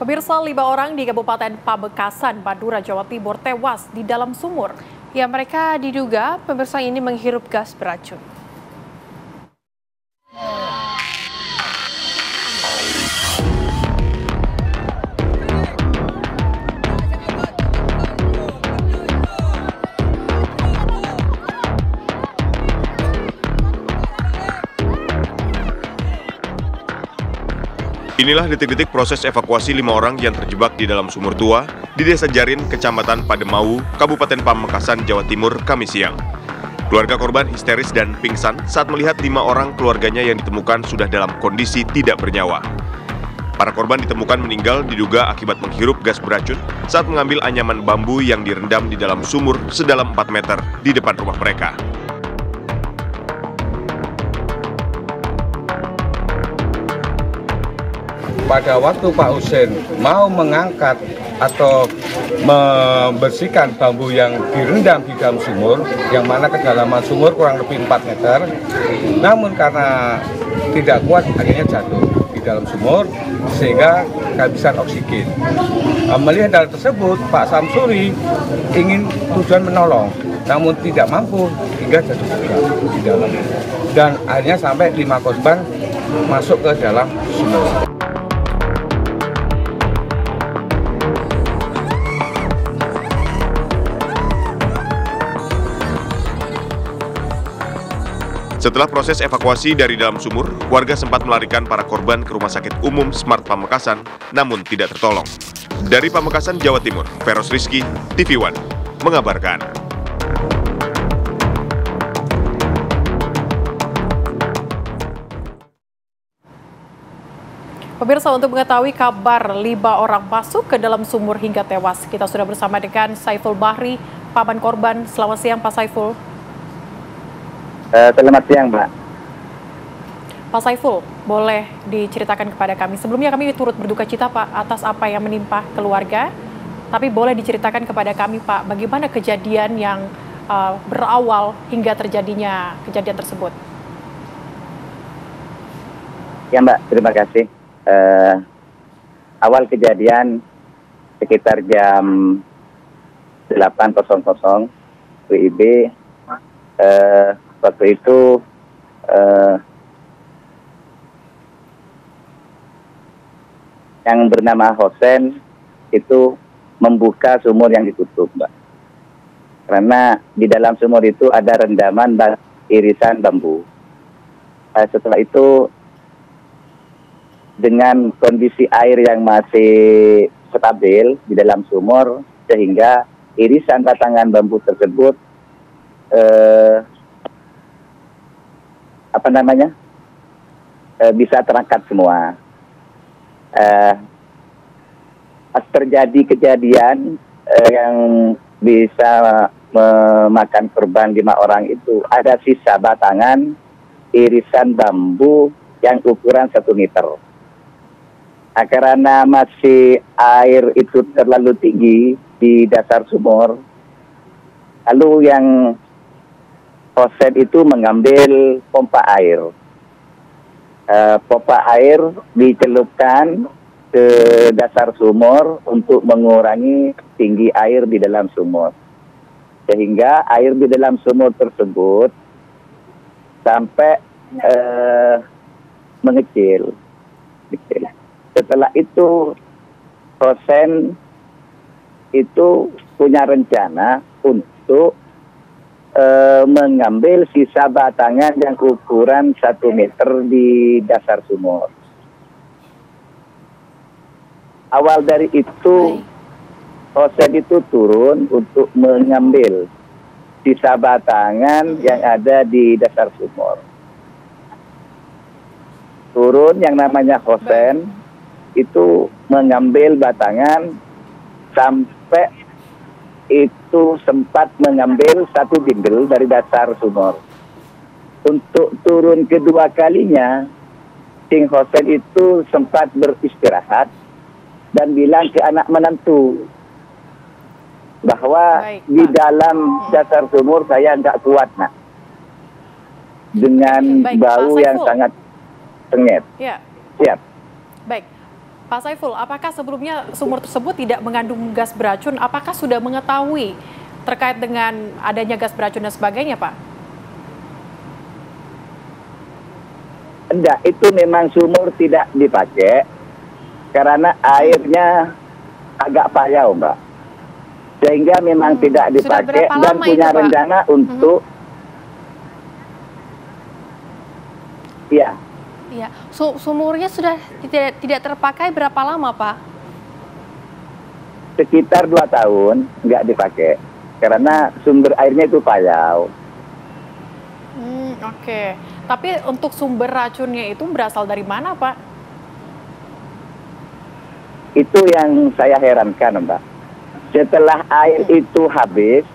Pemirsa, 5 orang di Kabupaten Pamekasan, Madura, Jawa Timur tewas di dalam sumur. Ya, mereka diduga pemirsa ini menghirup gas beracun. Inilah detik-detik proses evakuasi 5 orang yang terjebak di dalam sumur tua di Desa Jarin, Kecamatan Pademau, Kabupaten Pamekasan, Jawa Timur, Kamis siang. Keluarga korban histeris dan pingsan saat melihat 5 orang keluarganya yang ditemukan sudah dalam kondisi tidak bernyawa. Para korban ditemukan meninggal diduga akibat menghirup gas beracun saat mengambil anyaman bambu yang direndam di dalam sumur sedalam 4 meter di depan rumah mereka. Pada waktu Pak Husein mau mengangkat atau membersihkan bambu yang direndam di dalam sumur, yang mana kedalaman sumur kurang lebih 4 meter, namun karena tidak kuat akhirnya jatuh di dalam sumur sehingga kehabisan oksigen. Melihat hal tersebut, Pak Samsuri ingin tujuan menolong, namun tidak mampu hingga jatuh juga di dalam. Dan akhirnya sampai 5 korban masuk ke dalam sumur. Setelah proses evakuasi dari dalam sumur, warga sempat melarikan para korban ke Rumah Sakit Umum Smart Pamekasan, namun tidak tertolong. Dari Pamekasan, Jawa Timur, Feros Rizky, TV One, mengabarkan. Pemirsa, untuk mengetahui kabar 5 orang masuk ke dalam sumur hingga tewas, kita sudah bersama dengan Saiful Bahri, paman korban. Selamat siang, Pak Saiful. Selamat siang, Mbak. Pak Saiful, boleh diceritakan kepada kami. Sebelumnya kami turut berduka cita, Pak, atas apa yang menimpa keluarga. Tapi boleh diceritakan kepada kami, Pak, bagaimana kejadian yang berawal hingga terjadinya kejadian tersebut. Ya, Mbak, terima kasih. Awal kejadian sekitar jam 8.00 WIB. Waktu itu yang bernama Hosen itu membuka sumur yang ditutup, Mbak. Karena di dalam sumur itu ada rendaman irisan bambu. Setelah itu dengan kondisi air yang masih stabil di dalam sumur, sehingga irisan batangan bambu tersebut bisa terangkat semua. Terjadi kejadian yang bisa memakan korban 5 orang itu ada sisa batangan irisan bambu yang ukuran 1 meter. Karena masih air itu terlalu tinggi di dasar sumur, lalu yang Hosen itu mengambil pompa air. Pompa air dicelupkan ke dasar sumur untuk mengurangi tinggi air di dalam sumur. Sehingga air di dalam sumur tersebut sampai mengecil. Setelah itu Hosen itu punya rencana untuk mengambil sisa batangan yang ukuran 1 meter di dasar sumur. Awal dari itu, Hosen itu turun untuk mengambil sisa batangan yang ada di dasar sumur. Turun yang namanya Hosen itu mengambil batangan sampai itu sempat mengambil 1 bindel dari dasar sumur. Untuk turun kedua kalinya, King Hosen itu sempat beristirahat dan bilang ke anak menantu bahwa di dalam dasar sumur saya nggak kuat, nak. Dengan bau yang sangat sengit. Ya. Siap. Baik. Pak Saiful, apakah sebelumnya sumur tersebut tidak mengandung gas beracun? Apakah sudah mengetahui terkait dengan adanya gas beracun dan sebagainya, Pak? Enggak, itu memang sumur tidak dipakai karena airnya agak payau, Mbak. Sehingga memang tidak dipakai dan punya itu, rencana untuk Iya. Iya, sumurnya sudah tidak terpakai berapa lama, Pak? Sekitar 2 tahun nggak dipakai karena sumber airnya itu payau. Oke. Tapi untuk sumber racunnya itu berasal dari mana, Pak? Itu yang saya herankan, Mbak. Setelah air itu habis,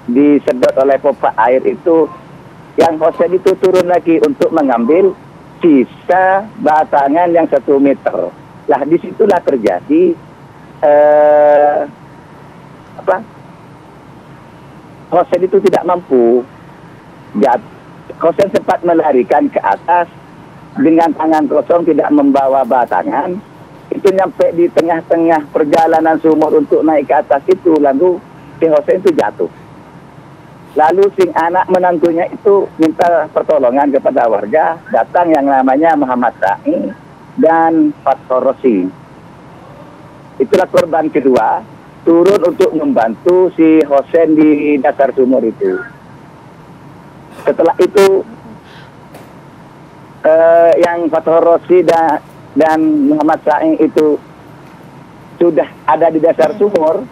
disedot oleh pompa air itu, yang hosen itu turun lagi untuk mengambil sisa batangan yang 1 meter. Lah disitulah terjadi hosen itu tidak mampu. Hosen sempat melarikan ke atas dengan tangan kosong, tidak membawa batangan. Itu nyampe di tengah-tengah perjalanan sumur untuk naik ke atas itu, lalu si hosen itu jatuh. Lalu si anak menantunya itu minta pertolongan kepada warga, datang yang namanya Muhammad Sa'i dan Fathorosi. Itulah korban kedua, turun untuk membantu si hosen di dasar sumur itu. Setelah itu, yang Fathorosi dan Muhammad Sa'i itu sudah ada di dasar sumur,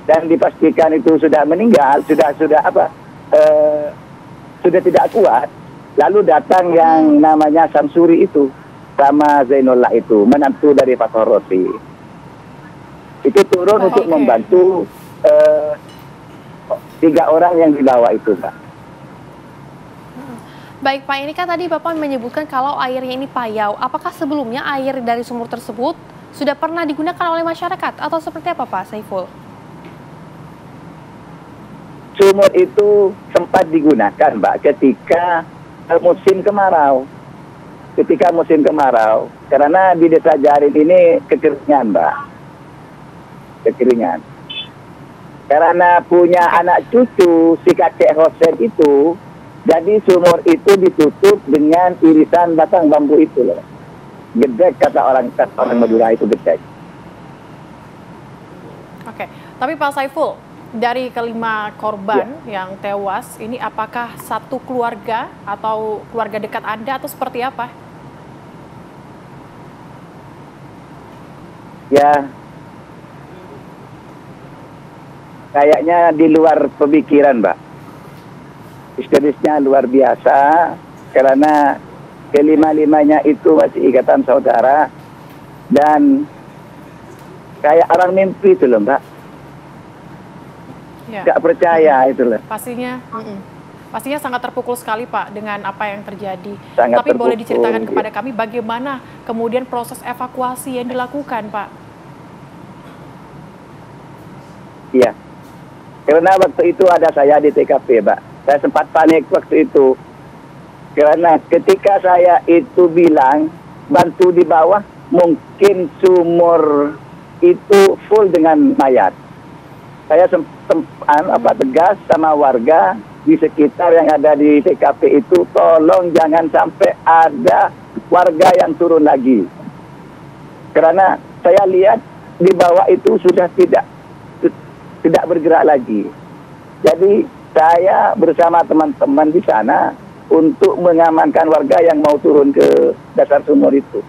dan dipastikan itu sudah meninggal, sudah tidak kuat. Lalu datang yang namanya Samsuri itu sama Zainullah itu, menantu dari Fathorosi. Itu turun untuk membantu 3 orang yang dibawa itu, Pak. Baik, Pak, ini kan tadi Bapak menyebutkan kalau airnya ini payau. Apakah sebelumnya air dari sumur tersebut sudah pernah digunakan oleh masyarakat atau seperti apa, Pak Saiful? Sumur itu sempat digunakan, Mbak, ketika musim kemarau. Ketika musim kemarau, karena di Desa Jarin ini kekeringan, Mbak. Kekeringan. Karena punya anak cucu, si kakek hosen itu, jadi sumur itu ditutup dengan irisan batang bambu itu loh. Gedek, kata orang Madura itu gedek. Oke, tapi Pak Saiful, dari kelima korban yang tewas, ini apakah satu keluarga atau keluarga dekat Anda atau seperti apa? Ya, kayaknya di luar pemikiran, Mbak. Histerisnya luar biasa, karena kelima-limanya itu masih ikatan saudara, dan kayak orang mimpi itu loh, Mbak. Ya. Gak percaya itu loh. Pastinya sangat terpukul sekali, Pak, dengan apa yang terjadi. Sangat Tapi boleh terpukul, diceritakan kepada kami bagaimana kemudian proses evakuasi yang dilakukan, Pak? Iya. Karena waktu itu ada saya di TKP, Mbak. Saya sempat panik waktu itu. Karena ketika saya itu bilang bantu di bawah, mungkin sumur itu full dengan mayat. Saya tegas sama warga di sekitar yang ada di TKP itu, tolong jangan sampai ada warga yang turun lagi. Karena saya lihat di bawah itu sudah tidak bergerak lagi. Jadi saya bersama teman-teman di sana untuk mengamankan warga yang mau turun ke dasar sumur itu.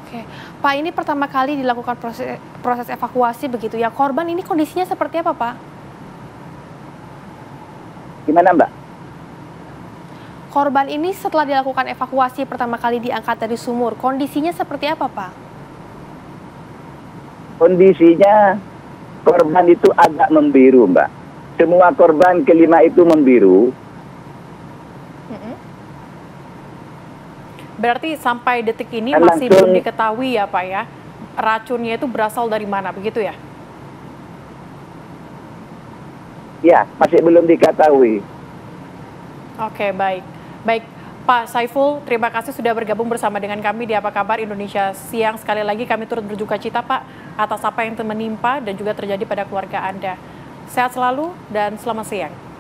Oke, Pak, ini pertama kali dilakukan proses evakuasi begitu ya. Korban ini kondisinya seperti apa, Pak? Gimana, Mbak? Korban ini setelah dilakukan evakuasi pertama kali diangkat dari sumur, kondisinya seperti apa, Pak? Kondisinya korban itu agak membiru, Mbak. Semua korban kelima itu membiru. Berarti sampai detik ini Dan masih langsung, belum diketahui ya, Pak, ya, racunnya itu berasal dari mana, begitu ya? Ya, masih belum diketahui. Oke, baik. Baik, Pak Saiful, terima kasih sudah bergabung bersama dengan kami di Apa Kabar Indonesia Siang. Sekali lagi kami turut berduka cita Pak atas apa yang menimpa dan juga terjadi pada keluarga Anda. Sehat selalu dan selamat siang.